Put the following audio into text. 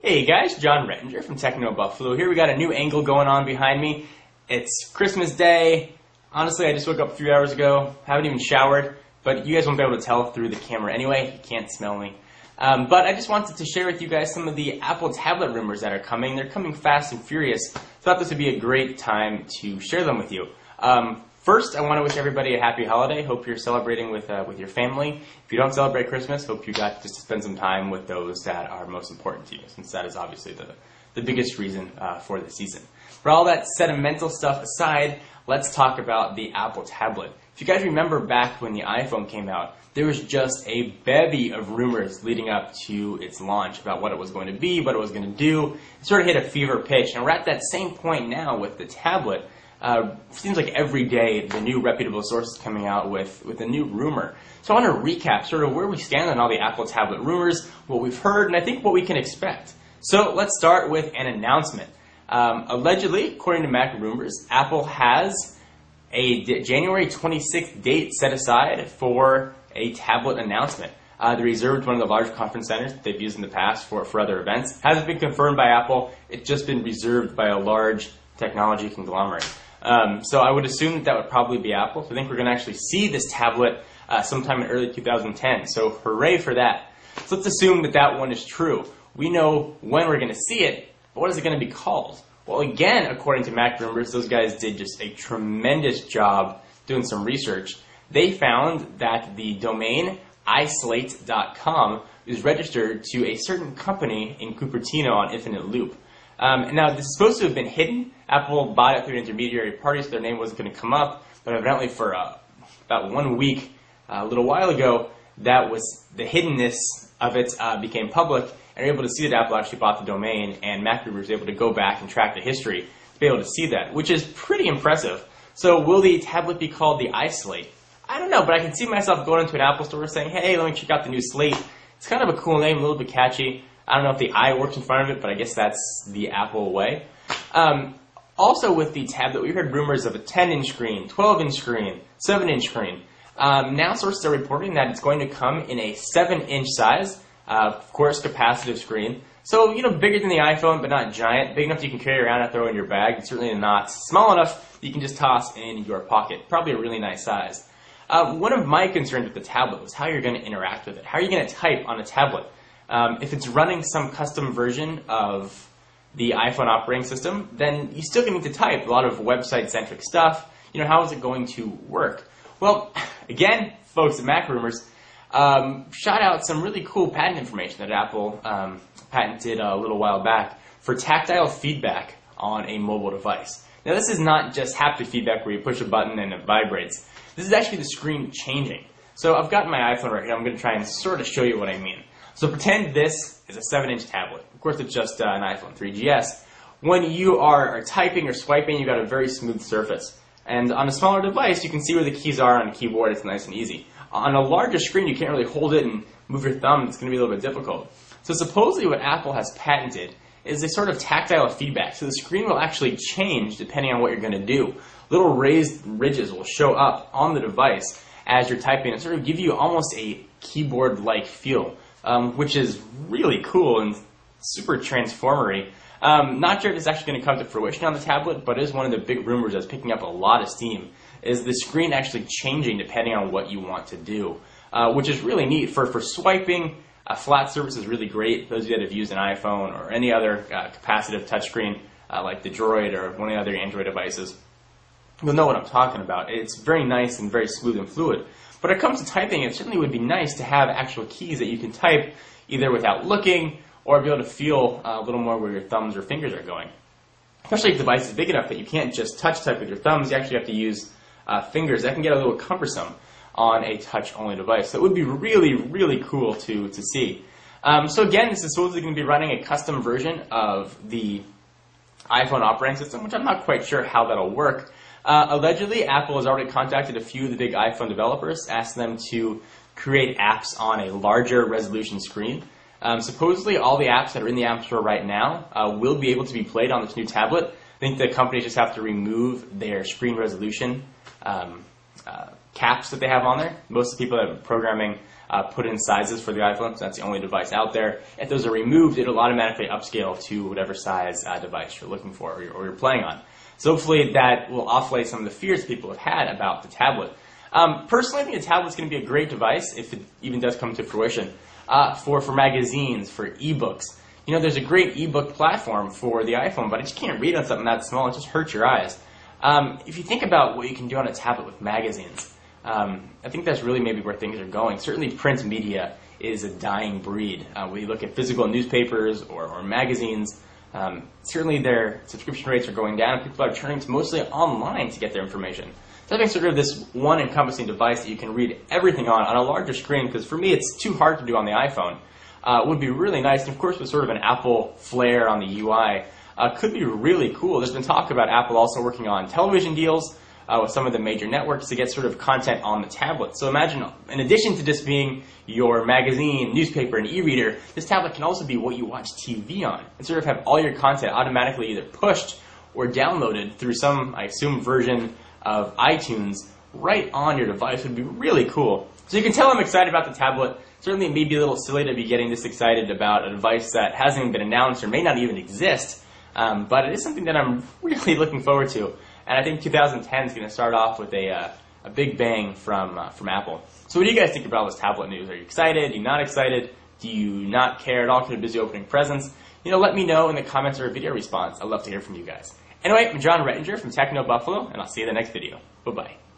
Hey guys, John Rettinger from Techno Buffalo here. We got a new angle going on behind me. It's Christmas Day. Honestly, I just woke up a few hours ago. Haven't even showered, but you guys won't be able to tell through the camera anyway. You can't smell me. But I just wanted to share with you guys some of the Apple tablet rumors that are coming. They're coming fast and furious. Thought this would be a great time to share them with you. First, I want to wish everybody a happy holiday. Hope you're celebrating with your family. If you don't celebrate Christmas, hope you got just to spend some time with those that are most important to you, since that is obviously the biggest reason for the season. For all that sentimental stuff aside, let's talk about the Apple tablet. If you guys remember back when the iPhone came out, there was just a bevy of rumors leading up to its launch about what it was going to be, what it was going to do. It sort of hit a fever pitch, and we're at that same point now with the tablet. Seems like every day the new reputable sources coming out with a new rumor. So I want to recap sort of where we stand on all the Apple tablet rumors, what we've heard, and I think what we can expect. So let's start with an announcement. Allegedly, according to Mac Rumors, Apple has a January 26th date set aside for a tablet announcement. They reserved one of the large conference centers that they've used in the past for other events. Hasn't been confirmed by Apple. It's just been reserved by a large technology conglomerate. So I would assume that would probably be Apple. So I think we're going to actually see this tablet sometime in early 2010. So hooray for that. So let's assume that that one is true. We know when we're going to see it, but what is it going to be called? Well, again, according to Mac Rumors, those guys did just a tremendous job doing some research. They found that the domain iSlate.com is registered to a certain company in Cupertino on Infinite Loop. Now, this is supposed to have been hidden. Apple bought it through an intermediary party, so their name wasn't going to come up. But evidently, for about 1 week, a little while ago, that was the hiddenness of it became public, and you're able to see that Apple actually bought the domain, and Mac Rumors was able to go back and track the history to be able to see that, which is pretty impressive. So, will the tablet be called the iSlate? I don't know, but I can see myself going into an Apple store saying, "Hey, let me check out the new Slate." It's kind of a cool name, a little bit catchy. I don't know if the I works in front of it, but I guess that's the Apple way. Also with the tablet, we heard rumors of a 10-inch screen, 12-inch screen, 7-inch screen. Now sources are reporting that it's going to come in a 7-inch size, of course, capacitive screen. So, bigger than the iPhone, but not giant. Big enough you can carry around and throw in your bag. It's certainly not small enough that you can just toss in your pocket. Probably a really nice size. One of my concerns with the tablet was how you're going to interact with it. How are you going to type on a tablet? If it's running some custom version of the iPhone operating system, then you still need to type a lot of website-centric stuff. How is it going to work? Well, again, folks at Mac Rumors shot out some really cool patent information that Apple patented a little while back for tactile feedback on a mobile device. Now, this is not just haptic feedback where you push a button and it vibrates. This is actually the screen changing. So I've got my iPhone right here. I'm going to try and sort of show you what I mean. So pretend this is a 7-inch tablet. Of course, it's just an iPhone 3GS. When you are typing or swiping, you've got a very smooth surface. And on a smaller device, you can see where the keys are on a keyboard. It's nice and easy. On a larger screen, you can't really hold it and move your thumb. It's going to be a little bit difficult. So supposedly what Apple has patented is a sort of tactile feedback. So the screen will actually change depending on what you're going to do. Little raised ridges will show up on the device as you're typing and sort of give you almost a keyboard-like feel. Which is really cool and super transformery. Not sure if it's actually going to come to fruition on the tablet, but it is one of the big rumors that's picking up a lot of steam, is the screen actually changing depending on what you want to do, which is really neat. For swiping, a flat surface is really great. Those of you that have used an iPhone or any other capacitive touchscreen, like the Droid or one of the other Android devices, you'll know what I'm talking about. It's very nice and very smooth and fluid. But when it comes to typing, it certainly would be nice to have actual keys that you can type either without looking or be able to feel a little more where your thumbs or fingers are going. Especially if the device is big enough that you can't just touch type with your thumbs, you actually have to use fingers. That can get a little cumbersome on a touch-only device. So it would be really, really cool to see. So again, this is supposedly going to be running a custom version of the iPhone operating system, which I'm not quite sure how that'll work. Allegedly, Apple has already contacted a few of the big iPhone developers, asked them to create apps on a larger resolution screen. Supposedly, all the apps that are in the App Store right now will be able to be played on this new tablet. I think the companies just have to remove their screen resolution caps that they have on there. Most of the people that are programming put in sizes for the iPhone, so that's the only device out there. If those are removed, it'll automatically upscale to whatever size device you're looking for or you're playing on. So hopefully that will offlay some of the fears people have had about the tablet. Personally, I think the tablet's going to be a great device if it even does come to fruition for magazines, for ebooks. You know, there's a great ebook platform for the iPhone, but I just can't read on something that small. It just hurts your eyes. If you think about what you can do on a tablet with magazines, I think that's really maybe where things are going. Certainly print media is a dying breed. When you look at physical newspapers or magazines, certainly their subscription rates are going down. People are turning to mostly online to get their information. So having sort of this one encompassing device that you can read everything on a larger screen, because for me it's too hard to do on the iPhone, would be really nice. And of course with sort of an Apple flair on the UI, could be really cool. There's been talk about Apple also working on television deals with some of the major networks to get sort of content on the tablet. So imagine, in addition to just being your magazine, newspaper, and e-reader, this tablet can also be what you watch TV on, and sort of have all your content automatically either pushed or downloaded through some, I assume, version of iTunes right on your device. Would be really cool. So you can tell I'm excited about the tablet. Certainly it may be a little silly to be getting this excited about a device that hasn't even been announced or may not even exist, but it is something that I'm really looking forward to. And I think 2010 is going to start off with a big bang from Apple. So what do you guys think about all this tablet news? Are you excited? Are you not excited? Do you not care at all? Kind of busy opening presents? You know, let me know in the comments or a video response. I'd love to hear from you guys. Anyway, I'm John Rettinger from Techno Buffalo, and I'll see you in the next video. Bye-bye.